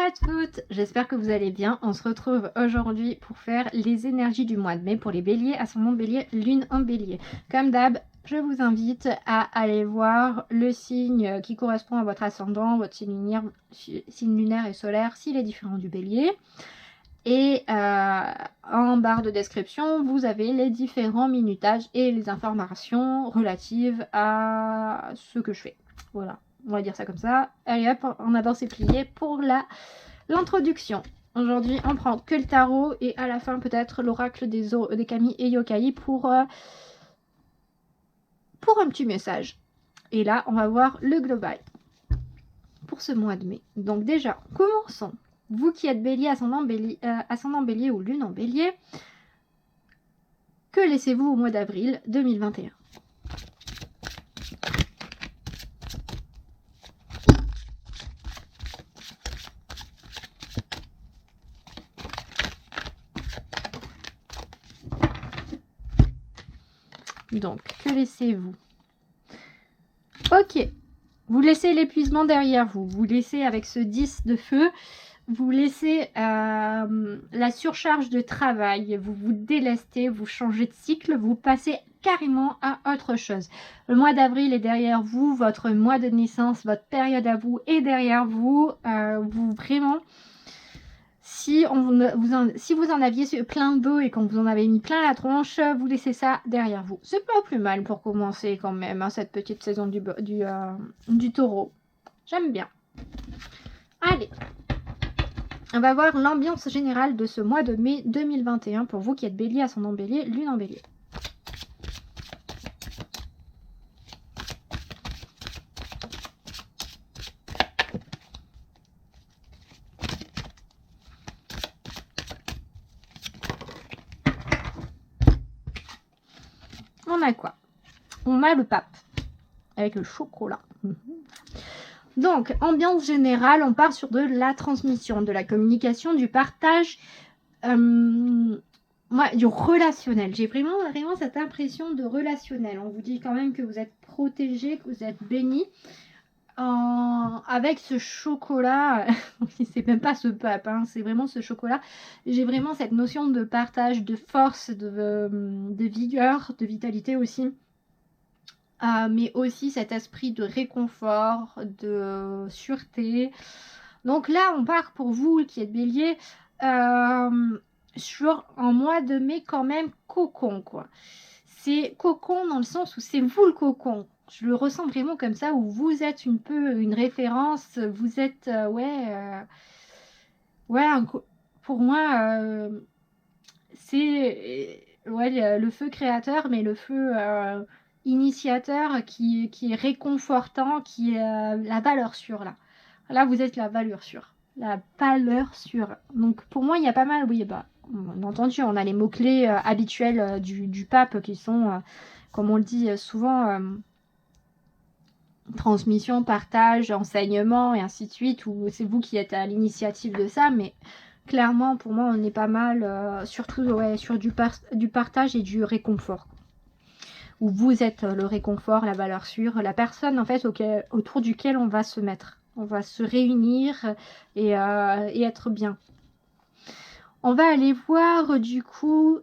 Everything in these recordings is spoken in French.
à toutes, j'espère que vous allez bien. On se retrouve aujourd'hui pour faire les énergies du mois de mai pour les béliers, ascendant bélier, lune en bélier. Comme d'hab, je vous invite à aller voir le signe qui correspond à votre ascendant, votre signe lunaire et solaire, s'il est différent du bélier. Et en barre de description, vous avez les différents minutages et les informations relatives à ce que je fais. Voilà, on va dire ça comme ça. Allez hop, on avance et plié pour l'introduction. Aujourd'hui, on prend que le tarot et à la fin peut-être l'oracle des kami et yokai pour un petit message. Et là, on va voir le global pour ce mois de mai. Donc déjà, commençons. Vous qui êtes bélier, ascendant bélier ou lune en bélier, que laissez-vous au mois d'avril 2021? Donc, que laissez-vous? Ok, vous laissez l'épuisement derrière vous. Vous laissez avec ce 10 de feu, vous laissez la surcharge de travail, vous vous délestez, vous changez de cycle, vous passez carrément à autre chose. Le mois d'avril est derrière vous, votre mois de naissance, votre période à vous est derrière vous. Vous vraiment, si vous en aviez plein de dos et qu'on vous en avait mis plein la tronche, vous laissez ça derrière vous. C'est pas plus mal pour commencer quand même, hein, cette petite saison du taureau. J'aime bien. Allez. On va voir l'ambiance générale de ce mois de mai 2021 pour vous qui êtes bélier, ascendant bélier, lune en bélier. On a quoi? On a le pape avec le chocolat. Donc, ambiance générale, on part sur de la transmission, de la communication, du partage, du relationnel. J'ai vraiment cette impression de relationnel. On vous dit quand même que vous êtes protégé, que vous êtes béni. Avec ce chocolat, c'est même pas ce pape, hein, c'est vraiment ce chocolat. J'ai vraiment cette notion de partage, de force, de vigueur, de vitalité aussi. Mais aussi cet esprit de réconfort, de sûreté. Donc là, on part pour vous qui êtes bélier sur un mois de mai quand même cocon, quoi. C'est cocon dans le sens où c'est vous le cocon. Je le ressens vraiment comme ça, où vous êtes un peu une référence, vous êtes, pour moi, c'est le feu créateur, mais le feu initiateur qui est réconfortant, qui est la valeur sûre là. Là, vous êtes la valeur sûre. La valeur sûre. Donc, pour moi, il y a pas mal, oui, on a entendu, on a les mots-clés habituels du pape qui sont, comme on le dit souvent, transmission, partage, enseignement et ainsi de suite, où c'est vous qui êtes à l'initiative de ça, mais clairement, pour moi, on est pas mal, surtout sur du partage et du réconfort. Où vous êtes le réconfort, la valeur sûre, la personne en fait autour duquel on va se mettre. On va se réunir et être bien. On va aller voir du coup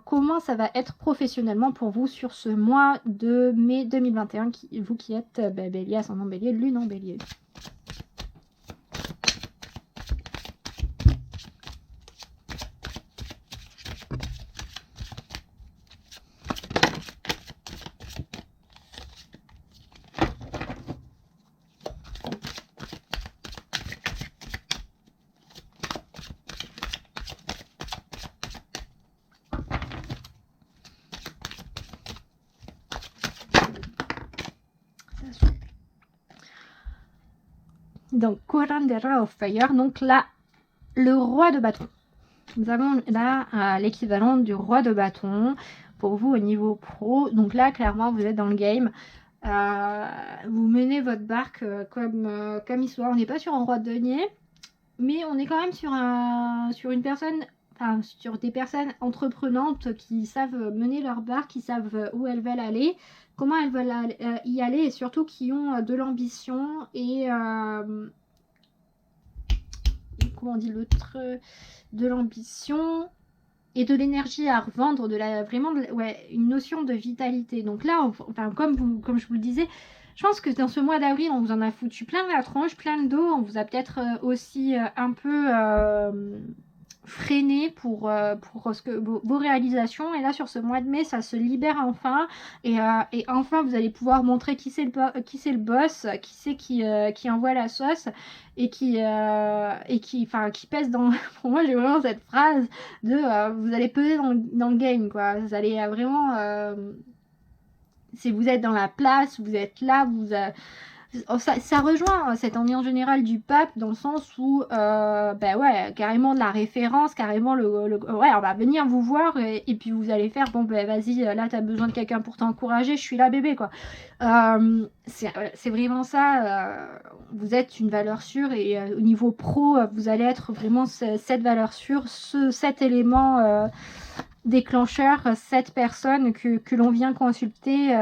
comment ça va être professionnellement pour vous sur ce mois de mai 2021, vous qui êtes bélier, ascendant bélier, lune en bélier. Donc, Curandera of Fire, donc là, le roi de bâton. Nous avons là l'équivalent du roi de bâton pour vous au niveau pro. Donc là, clairement, vous êtes dans le game. Vous menez votre barque comme histoire. On n'est pas sur un roi de denier, mais on est quand même sur une personne, enfin sur des personnes entreprenantes qui savent mener leur barque, qui savent où elles veulent aller, comment elles veulent y aller, et surtout qui ont de l'ambition et comment on dit l'autre, de l'ambition et de l'énergie à revendre, vraiment une notion de vitalité. Donc là, enfin, comme je vous le disais, je pense que dans ce mois d'avril, on vous en a foutu plein la tronche, plein le dos. On vous a peut-être aussi un peu freiné pour vos réalisations. Et là, sur ce mois de mai, ça se libère enfin. Et enfin, vous allez pouvoir montrer qui c'est le boss, qui c'est qui envoie la sauce et qui pèse dans... Pour moi, j'ai vraiment cette phrase de vous allez peser dans le game, quoi. Vous allez vraiment... si vous êtes dans la place, vous êtes là, ça rejoint cette ambiance générale du pape dans le sens où, ouais, carrément de la référence, carrément ouais, on va venir vous voir et puis vous allez faire, bon, ben vas-y, là t'as besoin de quelqu'un pour t'encourager, je suis là bébé, quoi. C'est vraiment ça, vous êtes une valeur sûre et au niveau pro, vous allez être vraiment cette valeur sûre, cet élément déclencheur, cette personne que l'on vient consulter,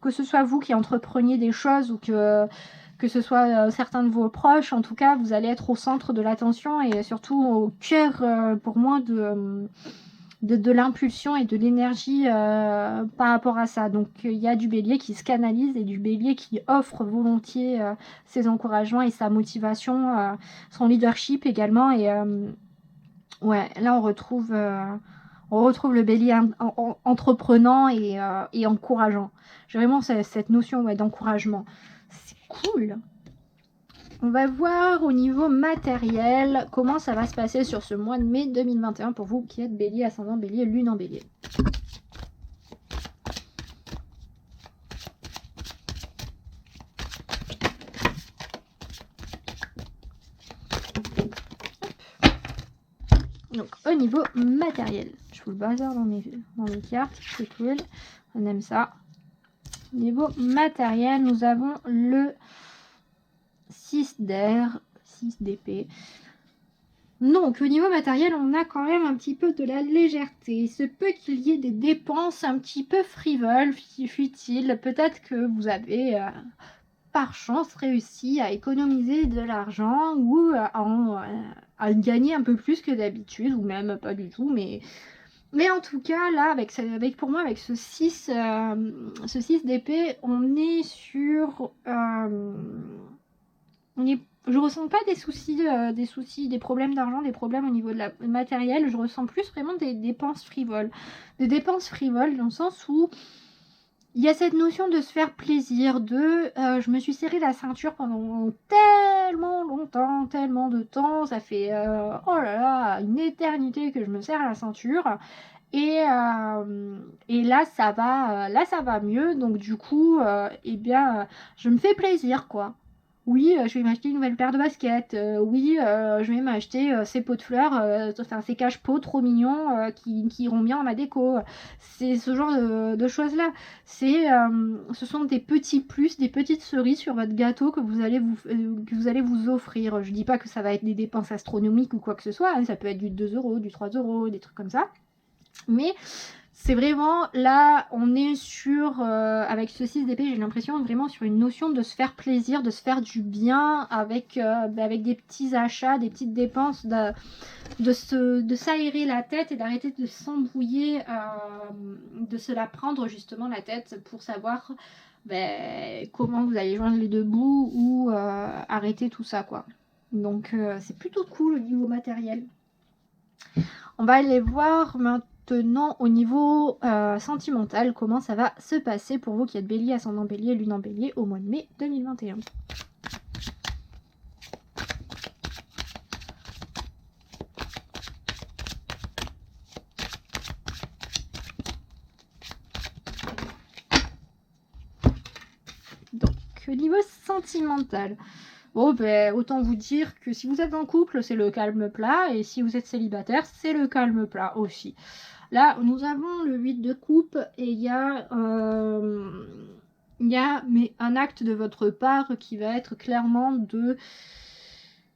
que ce soit vous qui entrepreniez des choses ou que ce soit certains de vos proches, en tout cas, vous allez être au centre de l'attention et surtout au cœur, pour moi, de l'impulsion et de l'énergie par rapport à ça. Donc, il y a du bélier qui se canalise et du bélier qui offre volontiers ses encouragements et sa motivation, son leadership également. Et ouais, là, on retrouve le bélier entreprenant et encourageant. J'ai vraiment cette notion d'encouragement. C'est cool. On va voir au niveau matériel comment ça va se passer sur ce mois de mai 2021 pour vous qui êtes bélier, ascendant bélier, lune en bélier. Donc au niveau matériel, je vous le bazar dans mes cartes, c'est cool, on aime ça. Au niveau matériel, nous avons le 6 d'air, 6 d'épée. Donc au niveau matériel, on a quand même un petit peu de la légèreté. Il se peut qu'il y ait des dépenses un petit peu frivoles, futiles. Peut-être que vous avez par chance réussi à économiser de l'argent ou à gagner un peu plus que d'habitude, ou même pas du tout, mais en tout cas, là, pour moi, avec ce 6 d'épée, on est sur... je ressens pas des soucis, des problèmes d'argent, des problèmes au niveau de la matériel. Je ressens plus vraiment des dépenses frivoles. Des dépenses frivoles dans le sens où il y a cette notion de se faire plaisir, je me suis serré la ceinture pendant tellement longtemps, tellement de temps, ça fait oh là là, une éternité que je me serre la ceinture. Et là ça va mieux, donc du coup je me fais plaisir, quoi. Oui, je vais m'acheter une nouvelle paire de baskets. Oui, je vais m'acheter ces pots de fleurs, ces cache-pots trop mignons qui iront bien à ma déco. C'est ce genre de choses-là. Ce sont des petits plus, des petites cerises sur votre gâteau que vous allez vous offrir. Je dis pas que ça va être des dépenses astronomiques ou quoi que ce soit. Hein. Ça peut être du 2 €, du 3 €, des trucs comme ça. Mais c'est vraiment, là, on est sur, avec ce 6 d'épée, j'ai l'impression vraiment sur une notion de se faire plaisir, de se faire du bien avec des petits achats, des petites dépenses, de s'aérer la tête et d'arrêter de s'embrouiller, de se la prendre justement la tête pour savoir comment vous allez joindre les deux bouts ou arrêter tout ça, quoi. Donc c'est plutôt cool au niveau matériel. On va aller voir maintenant au niveau sentimental comment ça va se passer pour vous qui êtes bélier, ascendant bélier, lune en bélier au mois de mai 2021. Donc au niveau sentimental, bon, autant vous dire que si vous êtes en couple, c'est le calme plat, et si vous êtes célibataire, c'est le calme plat aussi. Là, nous avons le 8 de coupe, et il y a un acte de votre part qui va être clairement de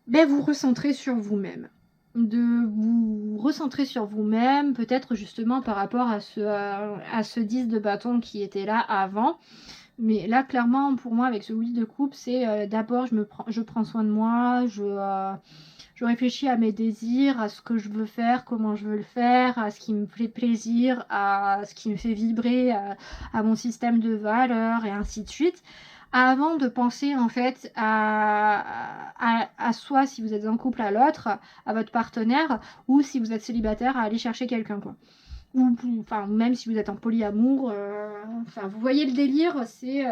vous recentrer sur vous-même. De vous recentrer sur vous-même, peut-être justement par rapport à ce 10 de bâton qui était là avant. Mais là, clairement, pour moi, avec ce 8 de coupe, c'est d'abord, je prends soin de moi, je réfléchis à mes désirs, à ce que je veux faire, comment je veux le faire, à ce qui me fait plaisir, à ce qui me fait vibrer, à mon système de valeurs et ainsi de suite. Avant de penser en fait à soi, si vous êtes en couple, à l'autre, à votre partenaire, ou si vous êtes célibataire, à aller chercher quelqu'un, quoi. Ou enfin, même si vous êtes en polyamour, enfin, vous voyez le délire, c'est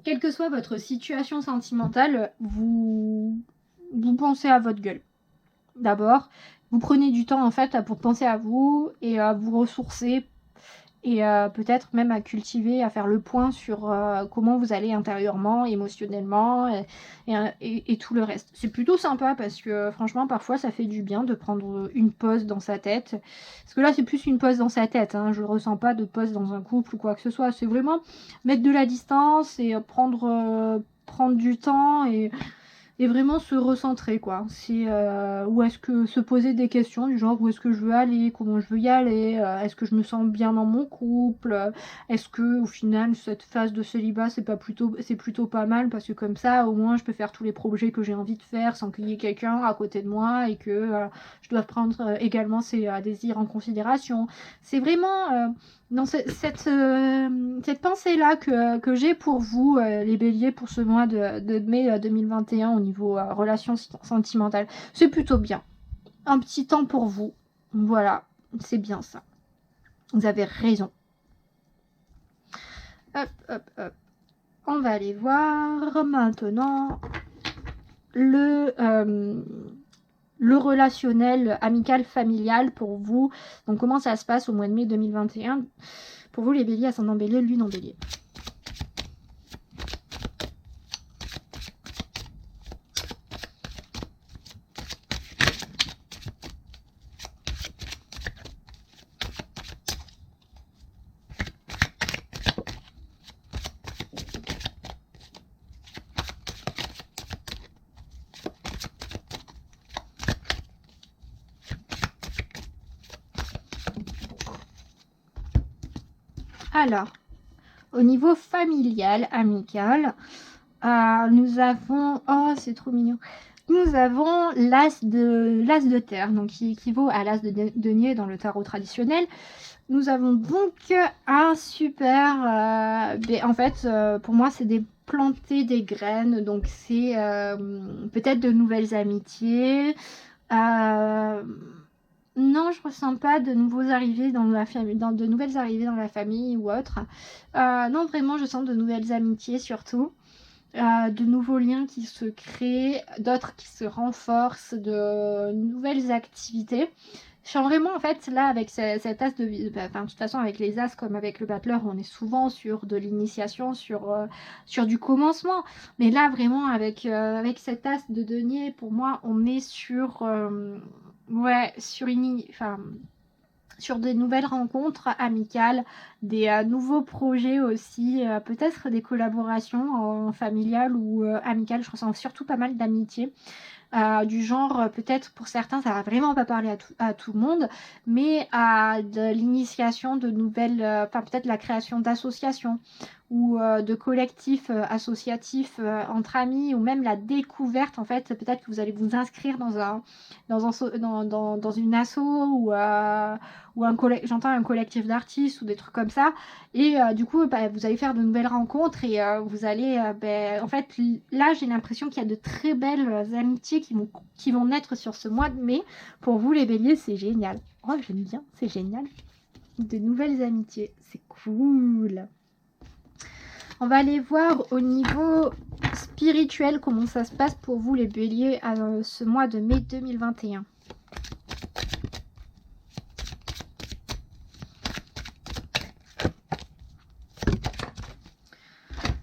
quelle que soit votre situation sentimentale, vous pensez à votre gueule. D'abord, vous prenez du temps en fait pour penser à vous et à vous ressourcer et peut-être même à cultiver, à faire le point sur comment vous allez intérieurement, émotionnellement et tout le reste. C'est plutôt sympa parce que franchement parfois ça fait du bien de prendre une pause dans sa tête. Parce que là c'est plus une pause dans sa tête, hein. Je ne ressens pas de pause dans un couple ou quoi que ce soit. C'est vraiment mettre de la distance et prendre du temps et vraiment se recentrer, quoi. C'est où est-ce que se poser des questions du genre où est-ce que je veux aller, comment je veux y aller, est-ce que je me sens bien dans mon couple, est-ce que au final cette phase de célibat c'est plutôt pas mal parce que comme ça au moins je peux faire tous les projets que j'ai envie de faire sans qu'il y ait quelqu'un à côté de moi et que je dois prendre également ses désirs en considération. C'est vraiment dans cette pensée-là que j'ai pour vous, les béliers, pour ce mois de mai 2021 au niveau relations sentimentales. C'est plutôt bien. Un petit temps pour vous. Voilà, c'est bien ça. Vous avez raison. Hop, hop, hop. On va aller voir maintenant le relationnel amical familial pour vous. Donc comment ça se passe au mois de mai 2021 pour vous les béliers, ascendant bélier, lune en bélier. Alors, au niveau familial, amical, nous avons... Oh, c'est trop mignon. Nous avons l'as de terre, donc qui équivaut à l'as de denier dans le tarot traditionnel. Nous avons donc un super... en fait, pour moi, c'est des planter des graines, donc c'est peut-être de nouvelles amitiés. Non, je ressens pas de nouveaux arrivées dans la famille, de nouvelles arrivées dans la famille ou autre. Non, vraiment, je sens de nouvelles amitiés surtout. De nouveaux liens qui se créent, d'autres qui se renforcent, de nouvelles activités. Je sens vraiment, en fait, là, avec cet as de... Enfin, de toute façon, avec les as comme avec le battleur, on est souvent sur de l'initiation, sur du commencement. Mais là, vraiment, avec cet as de denier, pour moi, on est sur... ouais, sur des nouvelles rencontres amicales, des nouveaux projets aussi, peut-être des collaborations familiales ou amicales. Je ressens surtout pas mal d'amitié. Du genre, peut-être pour certains, ça va vraiment pas parler à tout le monde, mais à de l'initiation de nouvelles, enfin peut-être la création d'associations ou de collectifs associatifs entre amis, ou même la découverte, en fait, peut-être que vous allez vous inscrire dans une asso ou j'entends un collectif d'artistes ou des trucs comme ça, et du coup vous allez faire de nouvelles rencontres et vous allez en fait là j'ai l'impression qu'il y a de très belles amitiés qui vont naître sur ce mois de mai. Pour vous les béliers, c'est génial. Oh, j'aime bien, c'est génial. De nouvelles amitiés, c'est cool. On va aller voir au niveau spirituel comment ça se passe pour vous les béliers à ce mois de mai 2021.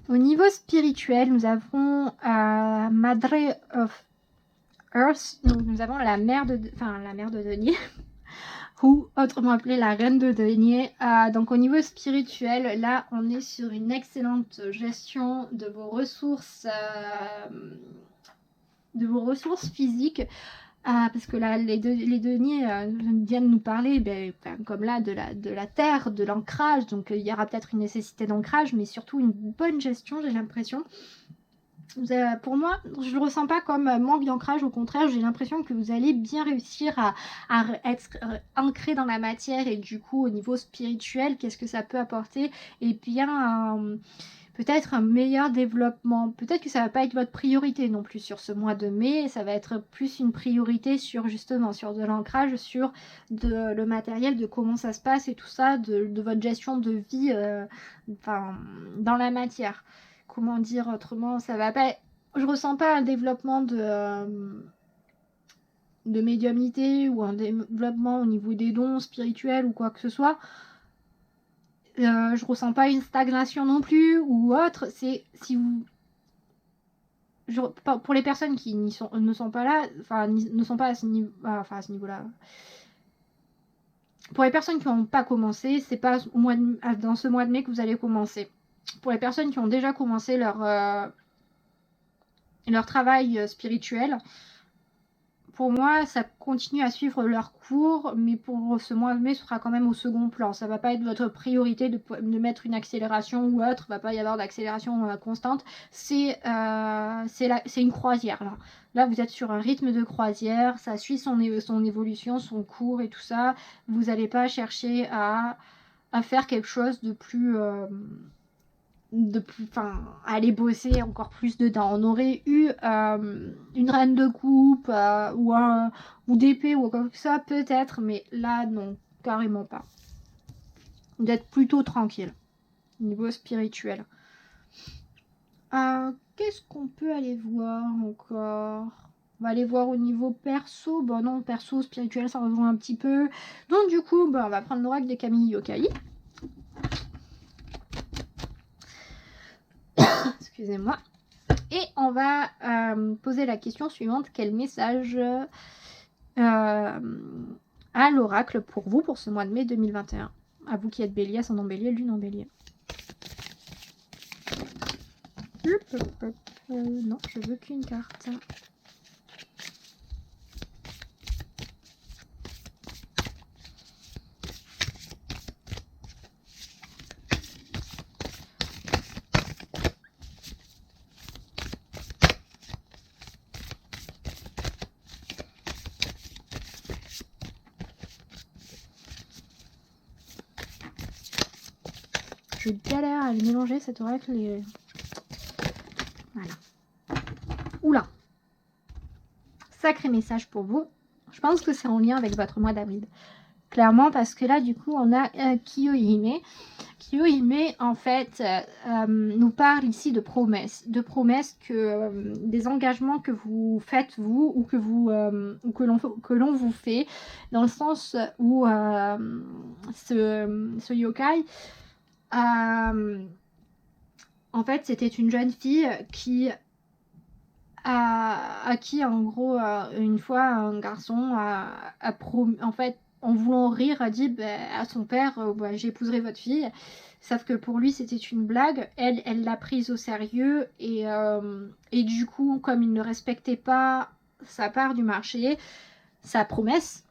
Au niveau spirituel, nous avons Madre of Earth, donc nous avons la mère de denier, ou autrement appelée la reine de denier. Donc au niveau spirituel, là on est sur une excellente gestion de vos ressources physiques. Parce que là, les deniers viennent nous parler, comme là, de la terre, de l'ancrage. Donc, il y aura peut-être une nécessité d'ancrage, mais surtout une bonne gestion, j'ai l'impression. Pour moi, je ne le ressens pas comme manque d'ancrage. Au contraire, j'ai l'impression que vous allez bien réussir à être ancré dans la matière. Et du coup, au niveau spirituel, qu'est-ce que ça peut apporter? Et bien... peut-être un meilleur développement. Peut-être que ça va pas être votre priorité non plus sur ce mois de mai. Ça va être plus une priorité sur justement sur de l'ancrage, sur le matériel, de comment ça se passe et tout ça, de votre gestion de vie dans la matière. Comment dire autrement, ça va pas... Je ressens pas un développement de médiumnité ou un développement au niveau des dons spirituels ou quoi que ce soit. Je ressens pas une stagnation non plus ou autre. C'est si vous... pour les personnes qui ne sont pas là, ne sont pas à ce niveau, à ce niveau-là. Pour les personnes qui n'ont pas commencé, c'est pas dans ce mois de mai que vous allez commencer. Pour les personnes qui ont déjà commencé leur travail spirituel, pour moi, ça continue à suivre leur cours, mais pour ce mois de mai, ce sera quand même au second plan. Ça va pas être votre priorité de mettre une accélération ou autre. Il va pas y avoir d'accélération constante. C'est une croisière, là. Là, vous êtes sur un rythme de croisière. Ça suit son évolution, son cours et tout ça. Vous n'allez pas chercher à faire quelque chose de plus... aller bosser encore plus dedans. On aurait eu une reine de coupe ou d'épée ou quoi que ça, peut-être, mais là, non, carrément pas. Vous êtes plutôt tranquille, niveau spirituel. Qu'est-ce qu'on peut aller voir encore? On va aller voir au niveau perso. Bon, non, perso, spirituel, ça rejoint un petit peu. Donc, du coup, on va prendre l'oracle des Kami Yokai. Excusez-moi. Et on va poser la question suivante. Quel message à l'oracle pour vous pour ce mois de mai 2021? À vous qui êtes bélier, ascendant bélier, lune en bélier. Non, je veux qu'une carte. Je galère à le mélanger cet oracle et... Voilà. Oula. Sacré message pour vous. Je pense que c'est en lien avec votre mois d'avril. Clairement, parce que là, du coup, on a Kiyohime. Kiyohime, en fait, nous parle ici de promesses. De promesses que des engagements que vous faites, vous, ou que l'on vous fait, dans le sens où ce yokai... en fait, c'était une jeune fille à qui, en gros, une fois, un garçon a promis, en fait, en voulant rire, a dit à son père, j'épouserai votre fille. Sauf que pour lui, c'était une blague. Elle l'a prise au sérieux et du coup, comme il ne respectait pas sa part du marché, sa promesse,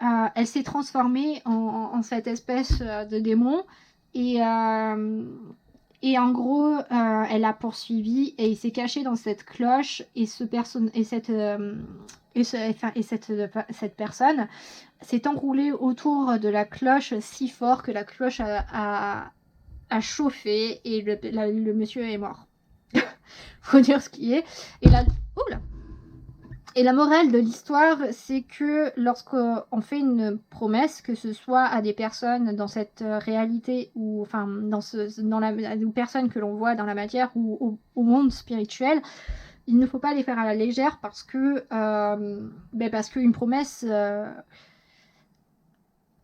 elle s'est transformée en cette espèce de démon. Et en gros, elle a poursuivi et il s'est caché dans cette cloche et cette personne s'est enroulée autour de la cloche si fort que la cloche a chauffé et le monsieur est mort. Faut dire ce qui est. Et là, oula. Et la morale de l'histoire, c'est que lorsqu'on fait une promesse, que ce soit à des personnes dans cette réalité ou enfin aux personnes que l'on voit dans la matière ou au monde spirituel, il ne faut pas les faire à la légère parce que qu'une promesse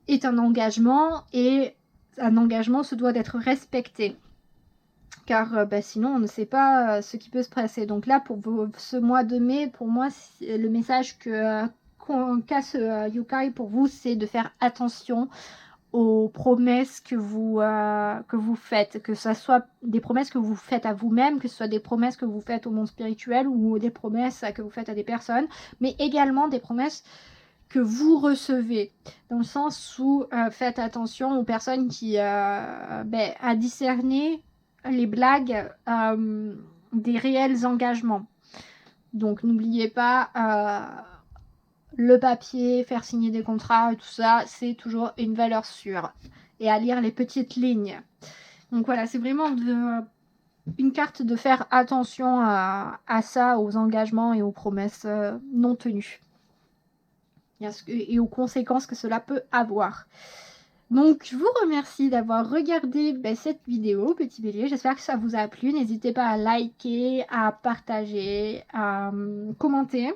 est un engagement et un engagement se doit d'être respecté. Car sinon on ne sait pas ce qui peut se passer. Donc là, pour ce mois de mai, pour moi, le message qu'a ce yokai pour vous, c'est de faire attention aux promesses que vous faites, que ce soit des promesses que vous faites à vous-même, que ce soit des promesses que vous faites au monde spirituel ou des promesses que vous faites à des personnes, mais également des promesses que vous recevez, dans le sens où faites attention aux personnes qui à discerner les blagues des réels engagements. Donc n'oubliez pas le papier, faire signer des contrats, tout ça, c'est toujours une valeur sûre. Et à lire les petites lignes. Donc voilà, c'est vraiment une carte de faire attention à ça, aux engagements et aux promesses non tenues. Et aux conséquences que cela peut avoir. Donc, je vous remercie d'avoir regardé cette vidéo, Petit Bélier. J'espère que ça vous a plu. N'hésitez pas à liker, à partager, à commenter.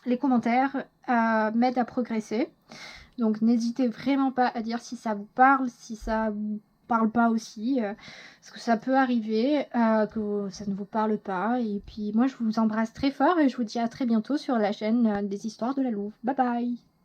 Les commentaires m'aident à progresser. Donc, n'hésitez vraiment pas à dire si ça vous parle, si ça vous parle pas aussi. Parce que ça peut arriver que ça ne vous parle pas. Et puis, moi, je vous embrasse très fort et je vous dis à très bientôt sur la chaîne des Histoires de la Louve. Bye bye!